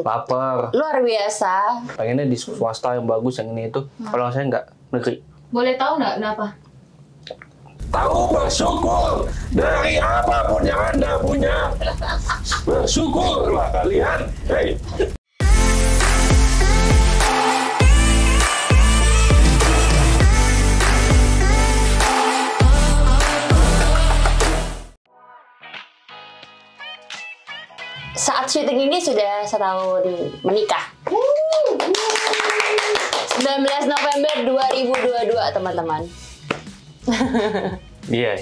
Lapar. Luar biasa. Pengennya di swasta yang bagus yang ini itu. Kalau saya nggak negeri. Boleh tahu nggak kenapa? Tahu bersyukur dari apapun yang Anda punya. Bersyukurlah kalian. Hey. Saat syuting ini sudah setahun menikah. 19 November 2022 teman-teman. Iya.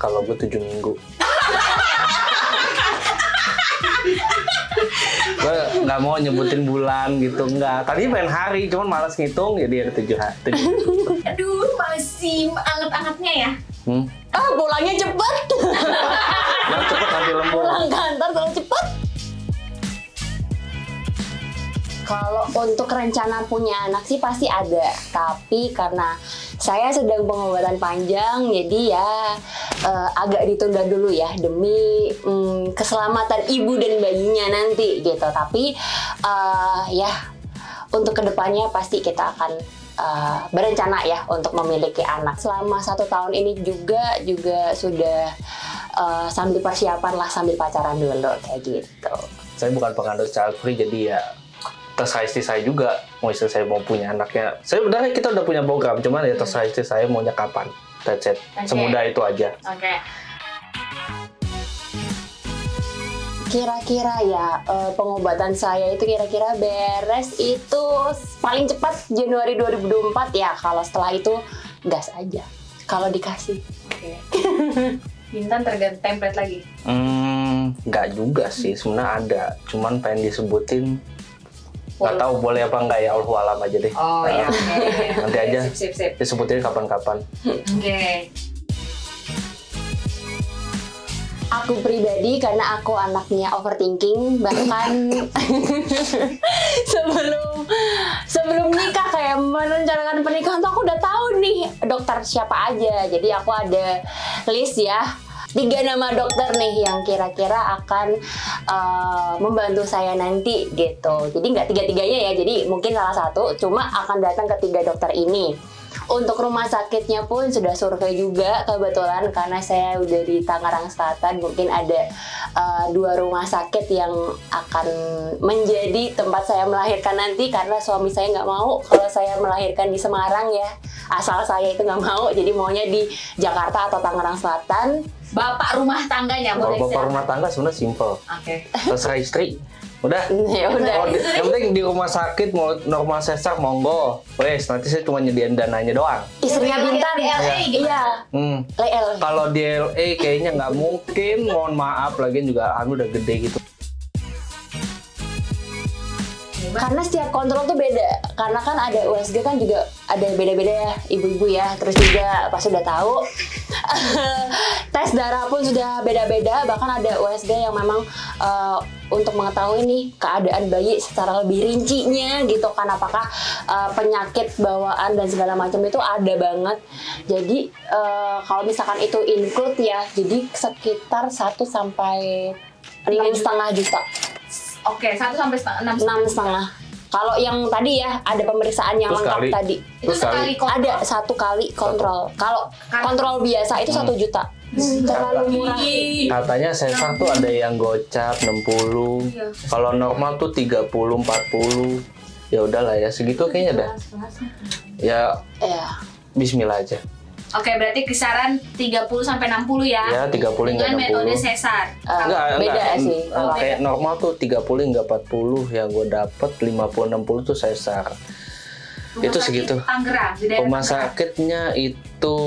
Kalau gue 7 minggu. Gue nggak mau nyebutin bulan gitu, nggak. Tadi pengen hari, cuman malas ngitung, jadi ada 7 hari. Aduh, masih anget-angetnya ya. Pulangnya cepet. Yang cepet nanti lembur. Pulang kantor terlalu cepet. Kalau untuk rencana punya anak sih pasti ada, tapi karena saya sedang pengobatan panjang, jadi ya agak ditunda dulu ya demi keselamatan ibu dan bayinya nanti gitu. Tapi ya untuk kedepannya pasti kita akan berencana ya untuk memiliki anak. Selama 1 tahun ini juga sudah sambil persiapan lah, sambil pacaran dulu kayak gitu. Saya bukan penganut child free, jadi ya terserah istri saya juga. Mau istri saya mau punya anaknya, saya udah, kita udah punya program, cuman ya terserah istri saya maunya kapan. That's it. Semudah itu aja. Oke. Kira-kira ya pengobatan saya itu kira-kira beres itu paling cepat Januari 2024 ya. Kalau setelah itu gas aja kalau dikasih. Oke. Bintan tergantung template lagi. Nggak juga sih, sebenarnya ada, cuman pengen disebutin. Nggak tahu boleh apa enggak ya, Allahu alam aja deh. Oh iya. Nanti aja Sip. disebutin kapan-kapan. Oke. Aku pribadi karena aku anaknya overthinking, bahkan sebelum nikah kayak merencanakan pernikahan tuh aku udah tahu nih dokter siapa aja. Jadi aku ada list ya, 3 nama dokter nih yang kira-kira akan membantu saya nanti gitu. Jadi nggak 3-3-nya ya, jadi mungkin salah satu, cuma akan datang ke 3 dokter ini. Untuk rumah sakitnya pun sudah survei juga kebetulan, karena saya udah di Tangerang Selatan. Mungkin ada 2 rumah sakit yang akan menjadi tempat saya melahirkan nanti, karena suami saya nggak mau kalau saya melahirkan di Semarang ya. Asal saya itu nggak mau, jadi maunya di Jakarta atau Tangerang Selatan. Bapak rumah tangganya boleh. Kalau bapak rumah tangga sebenarnya simple. Oke. Terserah istri. Udah. Ya udah. Yang penting di rumah sakit mau normal sesar monggo. Wes, nanti saya cuma nyediain dananya doang. Istrinya Bintan ya. Iya. LL. Kalau di LA kayaknya nggak mungkin. Mohon maaf, lagian juga anu udah gede gitu. Karena setiap kontrol tuh beda. Karena kan ada USG kan juga ada beda-beda ya, ibu-ibu ya. Terus juga pas sudah tahu tes darah pun sudah beda-beda. Bahkan ada USG yang memang untuk mengetahui nih keadaan bayi secara lebih rincinya gitu kan, apakah penyakit bawaan dan segala macam itu ada banget. Jadi kalau misalkan itu include ya, jadi sekitar 1 sampai 6,5 juta. Oke, 1 sampai 6,5. 6,5. Kalau yang tadi ya ada pemeriksaan yang Terus lengkap kali. tadi. Itu sekali kontrol. Ada 1 kali kontrol. Kalau kontrol biasa itu 1 juta. Terlalu murah. Katanya sesar tuh ada yang gocap 60. Iya. Kalau normal tuh 30, 40. Ya udahlah ya, segitu kayaknya dah. Ya, Ya. bismillah aja. Oke, berarti kisaran 30 sampai 60 ya. Ya, 30 hingga dengan 60. metode sesar. Beda sih. Kayak normal tuh 30 hingga 40, yang gue dapet 50-60 tuh sesar. Rumah Itu sakit segitu. Tangerang, di daerah Rumah Tangerang. sakitnya itu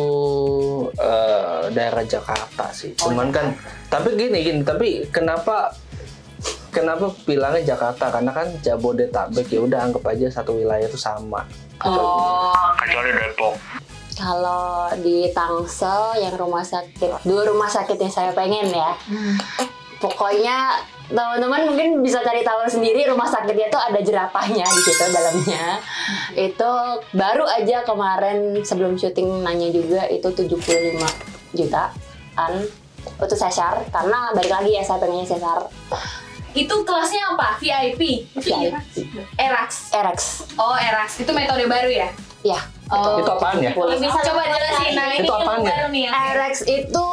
daerah Jakarta sih. Cuman kan, tapi gini, tapi kenapa bilangnya Jakarta? Karena kan Jabodetabek, ya udah anggap aja satu wilayah itu sama. Oh, Kecuali Depok. Kalau di Tangsel yang rumah sakit, 2 rumah sakit yang saya pengen ya. Pokoknya teman-teman mungkin bisa cari tahu sendiri, rumah sakitnya tuh ada jerapahnya di situ dalamnya. Itu baru aja kemarin sebelum syuting nanya juga, itu 75 jutaan. Itu sesar, karena balik lagi ya saya pengennya sesar. Itu kelasnya apa? VIP? VIP. ERAX. EREX. Oh, ERAX. Itu metode baru ya? Ya. Oh. Itu apaan ya? Kalau bisa coba jelasin. Nah, ini Itu ilmu apaan ya? baru nih. EREX itu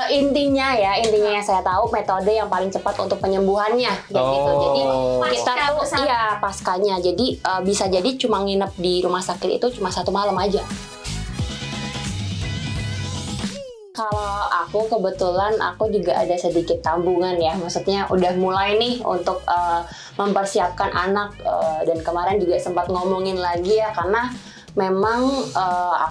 intinya yang saya tahu metode yang paling cepat untuk penyembuhannya kayak gitu. Jadi kita Pasca tuh besar. iya paskanya. Jadi bisa jadi cuma nginep di rumah sakit itu cuma 1 malam aja. Kalau aku kebetulan aku juga ada sedikit tabungan ya, maksudnya udah mulai nih untuk mempersiapkan anak dan kemarin juga sempat ngomongin lagi ya karena memang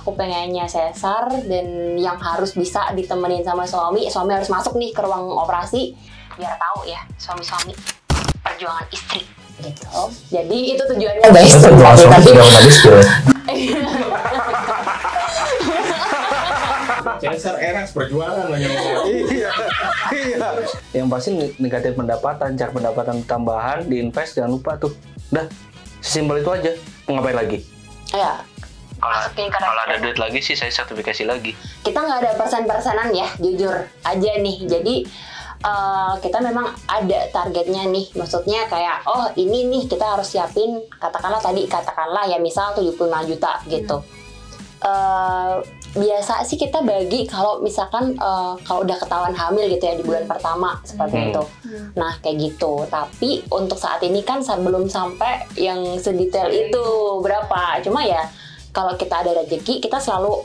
aku pengennya sesar dan yang harus bisa ditemenin sama suami harus masuk nih ke ruang operasi biar tahu ya suami-suami perjuangan istri gitu. Jadi itu tujuannya guys. Cesar ERAX perjuangan banyak. Iya. Yang pasti negatif pendapatan, cari pendapatan tambahan, diinvest jangan lupa tuh. Udah, sesimpel itu aja. Mau ngapain lagi? Ya. Masukin ke Kalau ada duit lagi sih saya sertifikasi lagi. Kita nggak ada persen-persenan ya, jujur aja nih. Jadi kita memang ada targetnya nih, maksudnya kayak oh ini nih kita harus siapin katakanlah ya misal 75 juta gitu. Biasa sih kita bagi kalau misalkan kalau udah ketahuan hamil gitu ya di bulan pertama seperti itu. Nah kayak gitu. Tapi untuk saat ini kan belum sampai yang sedetail itu berapa. Cuma ya kalau kita ada rezeki kita selalu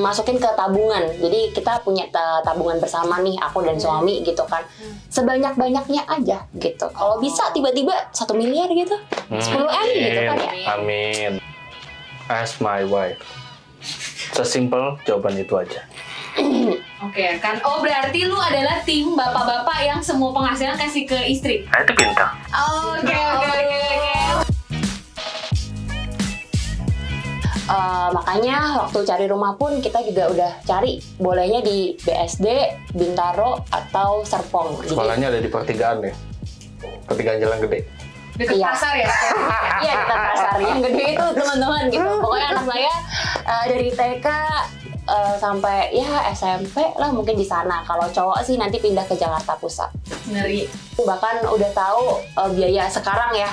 masukin ke tabungan. Jadi kita punya tabungan bersama nih aku dan suami gitu kan. Sebanyak-banyaknya aja gitu. Kalau bisa tiba-tiba 1 miliar gitu, 10M gitu kan ya. Amin. Ask my wife. Sesimpel jawaban itu aja. Oke, kan. Oh, berarti lu adalah tim bapak-bapak yang semua penghasilan kasih ke istri. Nah itu pintar. Oke. Makanya waktu cari rumah pun kita juga udah cari bolehnya di BSD, Bintaro atau Serpong. Jadi, Sekolahnya ada di pertigaan ya. Pertigaan Jalan Gede. Dekat Iya. pasar ya? iya dekat pasar yang gede itu teman-teman gitu. Pokoknya anak saya dari TK sampai ya SMP lah mungkin di sana. Kalau cowok sih nanti pindah ke Jakarta Pusat. Ngeri. Bahkan udah tahu biaya sekarang ya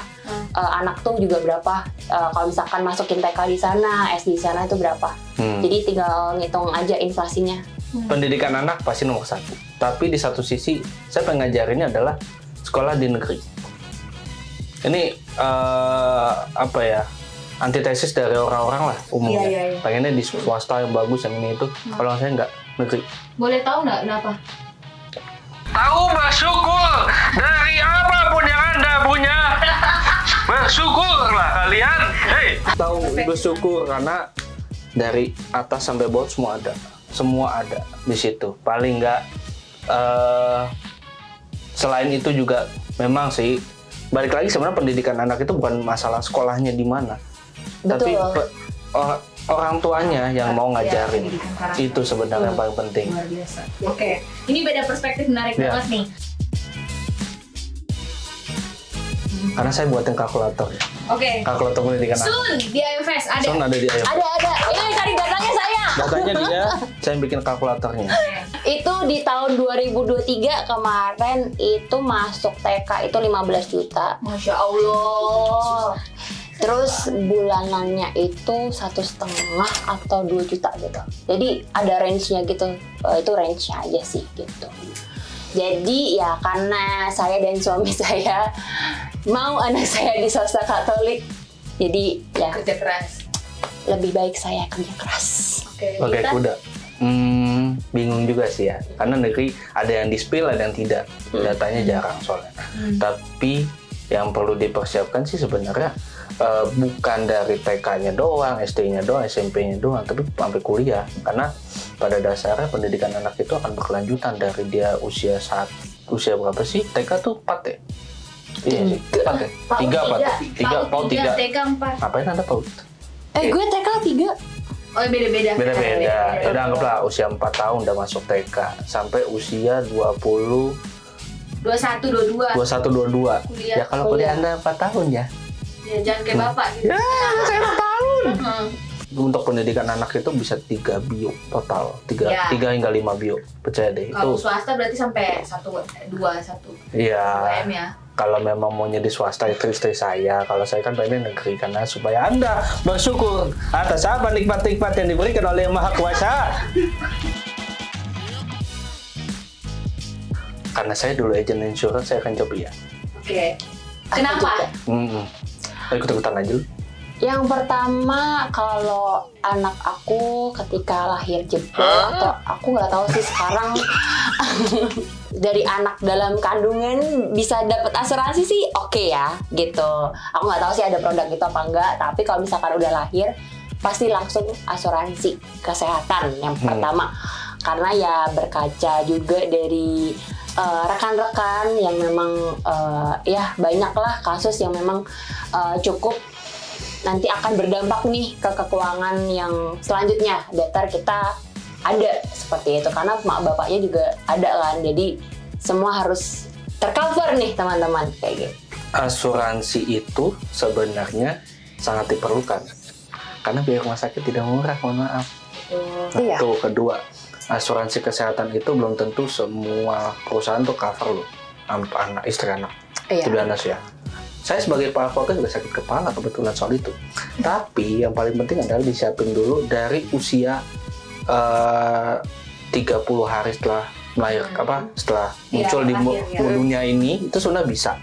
anak tuh juga berapa. Kalau misalkan masukin TK di sana, SD di sana itu berapa. Jadi tinggal ngitung aja inflasinya. Pendidikan anak pasti nomor 1. Tapi di satu sisi saya pengen ngajarinnya adalah sekolah di negeri. Ini apa ya, antitesis dari orang-orang lah umumnya. Iya. Pengennya di swasta yang bagus yang ini itu. Kalau saya nggak, negeri. Boleh tahu nggak kenapa? Tahu bersyukur dari apapun yang Anda punya. Bersyukurlah kalian. Hei. Tahu bersyukur karena dari atas sampai bawah semua ada di situ. Paling nggak selain itu juga memang sih balik lagi sebenarnya pendidikan anak itu bukan masalah sekolahnya di mana, tapi orang tuanya yang mau ngajarin itu sebenarnya yang paling penting. Luar biasa. Oke, ini beda perspektif menarik Ya. banget nih. Karena saya buatin kalkulator ya. Oke. Kalkulator pendidikan anak. Sun di IFS ada. Sun ada di IFS. Ada. Ini cari datanya saya. Datanya dia, saya bikin kalkulatornya. Itu di tahun 2023 kemarin itu masuk TK itu 15 juta. Masya Allah. Terus bulanannya itu 1,5 atau 2 juta gitu. Jadi ada range-nya gitu. Itu range-nya aja sih gitu. Jadi ya karena saya dan suami saya mau anak saya di swasta Katolik. Jadi ya Kerja keras. lebih baik saya kerja keras. Pakai kuda. Bingung juga sih ya. Karena negeri ada yang di-spill, ada yang tidak. Datanya jarang soalnya. Tapi yang perlu dipersiapkan sih sebenarnya bukan dari TK-nya doang, SD-nya doang, SMP-nya doang, tapi sampai kuliah. Karena pada dasarnya pendidikan anak itu akan berkelanjutan dari dia usia berapa sih? TK tuh 4 ya? Iya sih, 4 ya? 3 apa? 3, TK 4. Ngapain Anda PAUD? Gue TK 3. Oh beda-beda. Beda-beda. Udah anggaplah usia 4 tahun udah masuk TK. Sampai usia 21, 22. 22. Kuliah. Ya kalau kuliah Anda 4 tahun ya? Ya, jangan kayak bapak gitu. Ya, saya 4 tahun. untuk pendidikan anak itu bisa 3 bio total, 3 hingga 5 bio, percaya deh. Kalau Itu swasta berarti sampai 1, 2 iya. M ya. Kalau memang maunya di swasta itu istri saya, kalau saya kan pengen negeri karena supaya Anda bersyukur atas apa nikmat-nikmat yang diberikan oleh Yang Maha Kuasa. Karena saya dulu agent insurance, saya akan coba ya. Oke. Kenapa? Ikut-ikutan aja lu. Yang pertama, kalau anak aku ketika lahir jebol atau aku nggak tahu sih sekarang dari anak dalam kandungan bisa dapat asuransi sih oke ya gitu. Aku nggak tahu sih ada produk itu apa enggak, tapi kalau misalkan udah lahir pasti langsung asuransi kesehatan yang pertama. Karena ya berkaca juga dari rekan-rekan yang memang ya banyaklah kasus yang memang cukup nanti akan berdampak nih ke keuangan yang selanjutnya. Better kita ada seperti itu karena mak bapaknya juga ada kan, jadi semua harus tercover nih teman-teman kayak gitu. Asuransi itu sebenarnya sangat diperlukan karena biaya rumah sakit tidak murah, mohon maaf. Iya. Tuh kedua, asuransi kesehatan itu belum tentu semua perusahaan tuh cover loh, anak istri anak. Iya. To be honest ya. Saya sebagai kepala keluarga juga sakit kepala kebetulan soal itu. Tapi yang paling penting adalah disiapin dulu dari usia 30 hari setelah melahir, setelah muncul di dunia ini itu sudah bisa.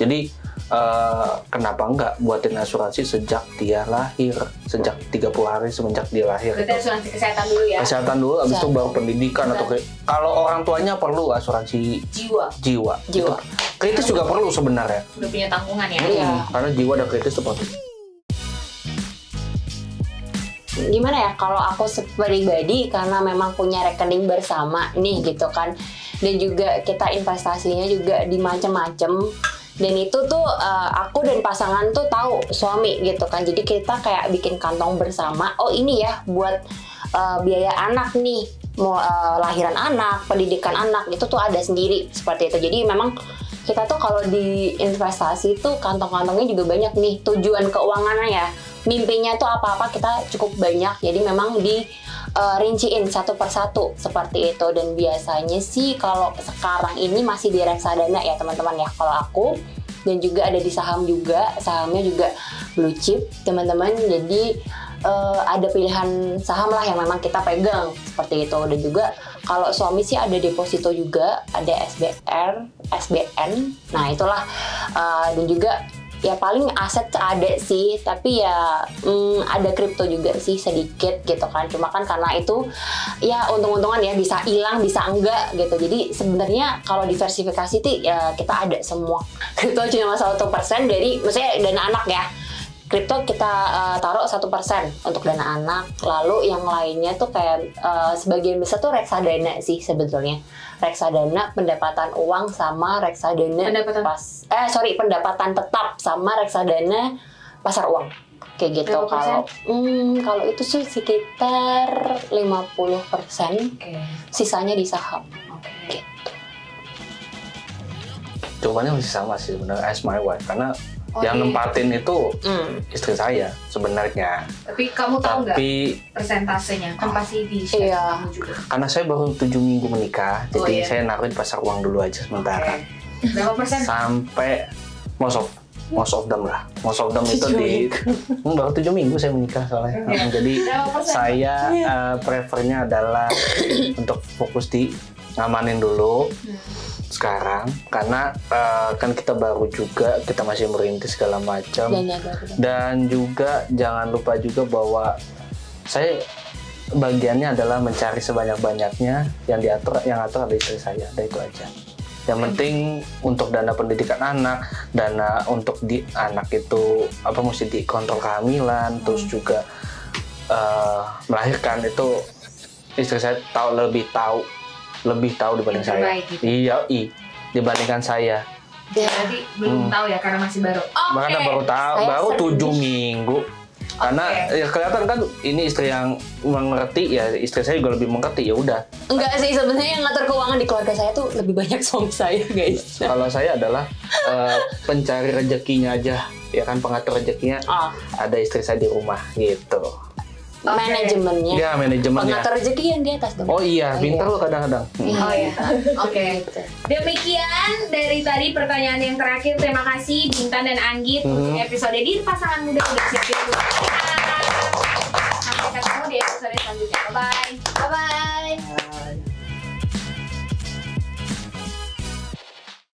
Jadi kenapa enggak buatin asuransi sejak dia lahir, sejak 30 hari semenjak dia lahir. Berarti asuransi kesehatan dulu ya. Kesehatan dulu, habis itu baru pendidikan atau kalau orang tuanya perlu asuransi jiwa. Itu kritis juga perlu sebenarnya. Udah punya tanggungan ya. Iya. Karena jiwa dan kritis itu penting. Gimana ya kalau aku pribadi karena memang punya rekening bersama nih gitu kan, dan juga kita investasinya juga di macam-macam, dan itu tuh aku dan pasangan tuh tahu suami gitu kan, jadi kita kayak bikin kantong bersama. Oh ini ya buat biaya anak nih, mau lahiran anak, pendidikan anak itu tuh ada sendiri seperti itu. Jadi memang kita tuh kalau di investasi tuh kantong-kantongnya juga banyak nih, tujuan keuangannya ya, mimpinya tuh apa-apa kita cukup banyak, jadi memang di rinciin satu persatu seperti itu. Dan biasanya sih kalau sekarang ini masih di reksadana ya teman-teman ya kalau aku, dan juga ada di saham juga, sahamnya juga blue chip teman-teman. Jadi ada pilihan saham lah yang memang kita pegang seperti itu. Dan juga kalau suami sih ada deposito juga, ada SBN, nah itulah. Dan juga ya paling aset ada sih, tapi ya ada kripto juga sih sedikit gitu kan. Cuma kan karena itu ya untung-untungan ya, bisa hilang bisa enggak gitu. Jadi sebenarnya kalau diversifikasi tuh ya kita ada semua. Kripto cuma 1% dari, maksudnya dana anak ya. Kripto kita taruh 1% untuk dana anak, lalu yang lainnya tuh kayak sebagian besar tuh reksadana sih sebetulnya. Reksadana pendapatan uang sama reksadana pendapatan tetap sama reksadana pasar uang kayak gitu. Kalau itu sih sekitar 50%, sisanya di saham. Gitu. Jawabannya masih sama sih sebenarnya, as my wife, karena yang nempatin itu istri saya sebenarnya. Tapi kamu tahu nggak persentasenya? Kan pasti di share kamu juga. Karena saya baru 7 minggu menikah, jadi saya naruhin pasar uang dulu aja sementara. Berapa persen? Sampai most of them lah. Most of them itu baru 7 minggu saya menikah soalnya. Jadi saya prefernya adalah untuk fokus di ngamanin dulu. Sekarang karena kan kita baru juga, kita masih merintis segala macam, dan juga jangan lupa juga bahwa saya bagiannya adalah mencari sebanyak-banyaknya, yang atur ada istri saya, ada itu aja. Yang penting untuk dana pendidikan anak, dana untuk di anak itu mesti dikontrol kehamilan, terus juga melahirkan itu istri saya lebih tahu dibanding saya. Gitu. Iya, dibandingkan saya. Berarti belum tahu ya karena masih baru. Makanya baru tahu, baru 7 minggu. Karena ya kelihatan kan ini istri yang mengerti, ya istri saya juga lebih mengerti, ya udah. Enggak sih, sebenarnya yang ngatur keuangan di keluarga saya tuh lebih banyak suami saya, guys. Kalau saya adalah pencari rezekinya aja, ya kan, pengatur rezekinya. Ada istri saya di rumah gitu. manajemennya. Ya, manajemennya. Pengatur rezeki yang di atas dong. Oh iya, pintar lo kadang-kadang. Oh ya, oke. Demikian dari tadi pertanyaan yang terakhir. Terima kasih Bintan dan Anggit untuk episode di Pasangan Muda udah siapin.